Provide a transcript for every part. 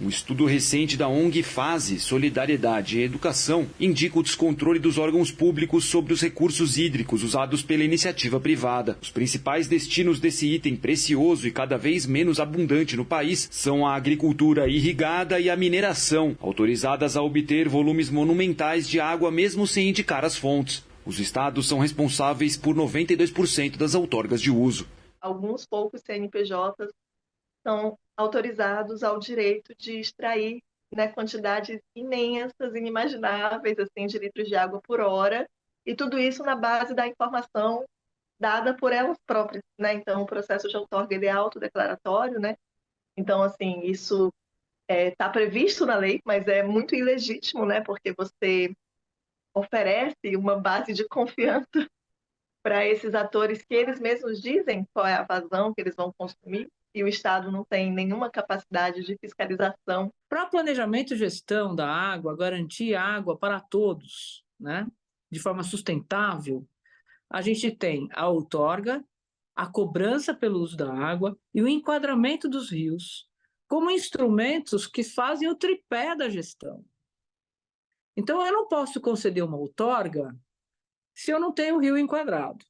Um estudo recente da ONG FASE, Solidariedade e Educação, indica o descontrole dos órgãos públicos sobre os recursos hídricos usados pela iniciativa privada. Os principais destinos desse item precioso e cada vez menos abundante no país são a agricultura irrigada e a mineração, autorizadas a obter volumes monumentais de água mesmo sem indicar as fontes. Os estados são responsáveis por 92% das outorgas de uso. Alguns poucos CNPJs são autorizados ao direito de extrair, né, quantidades imensas, inimagináveis, assim, de litros de água por hora, e tudo isso na base da informação dada por elas próprias, né? Então, o processo de outorga ele é autodeclaratório, né? Então, assim, isso está previsto na lei, mas é muito ilegítimo, né? Porque você oferece uma base de confiança para esses atores que eles mesmos dizem qual é a vazão que eles vão consumir, e o Estado não tem nenhuma capacidade de fiscalização. Para planejamento e gestão da água, garantir água para todos, né, de forma sustentável, a gente tem a outorga, a cobrança pelo uso da água e o enquadramento dos rios como instrumentos que fazem o tripé da gestão. Então, eu não posso conceder uma outorga se eu não tenho o rio enquadrado.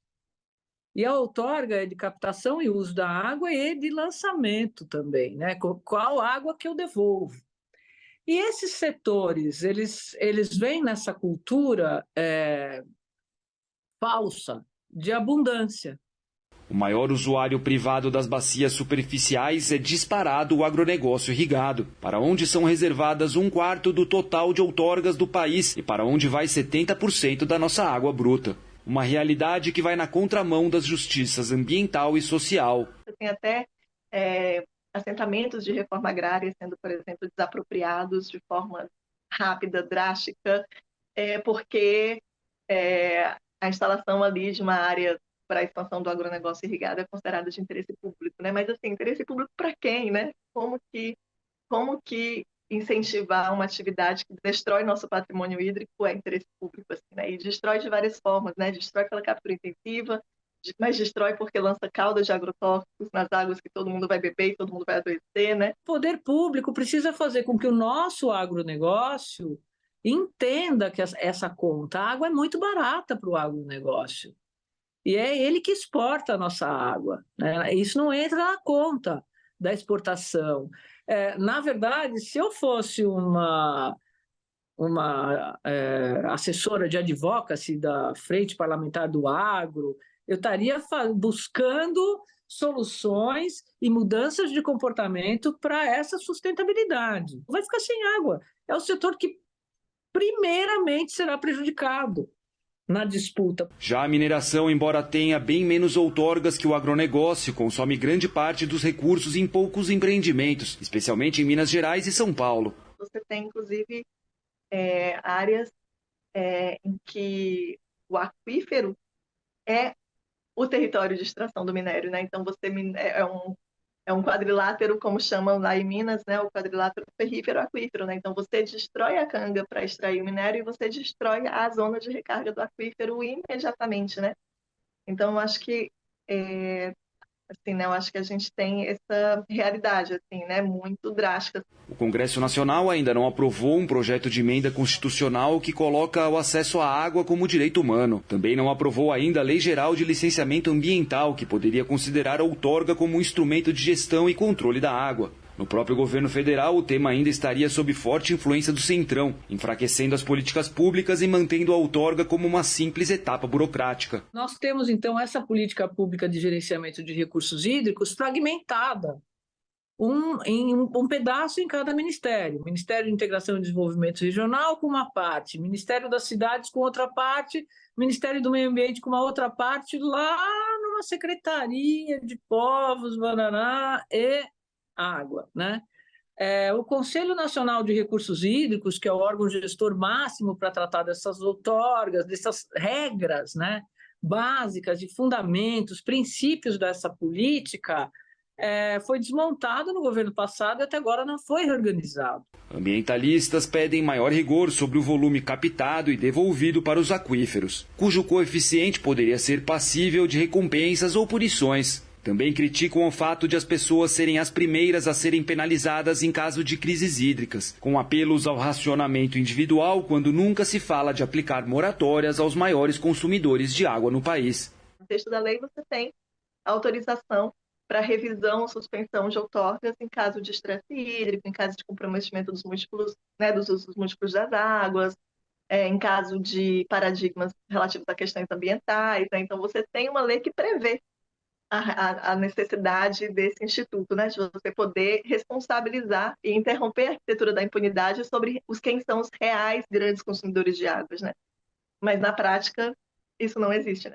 E a outorga é de captação e uso da água e de lançamento também, né? Qual água que eu devolvo. E esses setores, eles vêm nessa cultura falsa de abundância. O maior usuário privado das bacias superficiais é disparado o agronegócio irrigado, para onde são reservadas 1/4 do total de outorgas do país e para onde vai 70% da nossa água bruta. Uma realidade que vai na contramão das justiças ambiental e social. Tem até assentamentos de reforma agrária sendo, por exemplo, desapropriados de forma rápida, drástica, porque a instalação ali de uma área para a expansão do agronegócio irrigado é considerada de interesse público, né? Mas, assim, interesse público para quem, né? Como que incentivar uma atividade que destrói nosso patrimônio hídrico é interesse público, assim, né? E destrói de várias formas, né? Destrói pela captura intensiva, mas destrói porque lança caudas de agrotóxicos nas águas que todo mundo vai beber e todo mundo vai adoecer, né? O poder público precisa fazer com que o nosso agronegócio entenda que essa conta, a água é muito barata para o agronegócio. E é ele que exporta a nossa água, né? Isso não entra na conta da exportação. Na verdade, se eu fosse uma assessora de advocacy da Frente Parlamentar do Agro, eu estaria buscando soluções e mudanças de comportamento para essa sustentabilidade. Vai ficar sem água. É o setor que primeiramente será prejudicado na disputa. Já a mineração, embora tenha bem menos outorgas que o agronegócio, consome grande parte dos recursos em poucos empreendimentos, especialmente em Minas Gerais e São Paulo. Você tem, inclusive, áreas em que o aquífero é o território de extração do minério, né? Então, você é um quadrilátero, como chamam lá em Minas, né? O quadrilátero ferrífero aquífero, né? Então, você destrói a canga para extrair o minério e você destrói a zona de recarga do aquífero imediatamente, né? Então, eu acho que assim, né, eu acho que a gente tem essa realidade, assim, né, muito drástica. O Congresso Nacional ainda não aprovou um projeto de emenda constitucional que coloca o acesso à água como direito humano. Também não aprovou ainda a Lei Geral de Licenciamento Ambiental, que poderia considerar a outorga como um instrumento de gestão e controle da água. No próprio governo federal, o tema ainda estaria sob forte influência do Centrão, enfraquecendo as políticas públicas e mantendo a outorga como uma simples etapa burocrática. Nós temos, então, essa política pública de gerenciamento de recursos hídricos fragmentada, em um pedaço em cada ministério. Ministério de Integração e Desenvolvimento Regional com uma parte, Ministério das Cidades com outra parte, Ministério do Meio Ambiente com uma outra parte, lá numa Secretaria de Povos, Bananá e Água, né? O Conselho Nacional de Recursos Hídricos, que é o órgão gestor máximo para tratar dessas outorgas, dessas regras, né, básicas de fundamentos, princípios dessa política, foi desmontado no governo passado e até agora não foi reorganizado. Ambientalistas pedem maior rigor sobre o volume captado e devolvido para os aquíferos, cujo coeficiente poderia ser passível de recompensas ou punições. Também criticam o fato de as pessoas serem as primeiras a serem penalizadas em caso de crises hídricas, com apelos ao racionamento individual quando nunca se fala de aplicar moratórias aos maiores consumidores de água no país. No texto da lei você tem autorização para revisão ou suspensão de outorgas em caso de estresse hídrico, em caso de comprometimento dos múltiplos, né, dos usos múltiplos das águas, em caso de paradigmas relativos a questões ambientais, né? Então você tem uma lei que prevê a necessidade desse instituto, né, de você poder responsabilizar e interromper a arquitetura da impunidade sobre quem são os reais grandes consumidores de águas, né? Mas na prática isso não existe, né?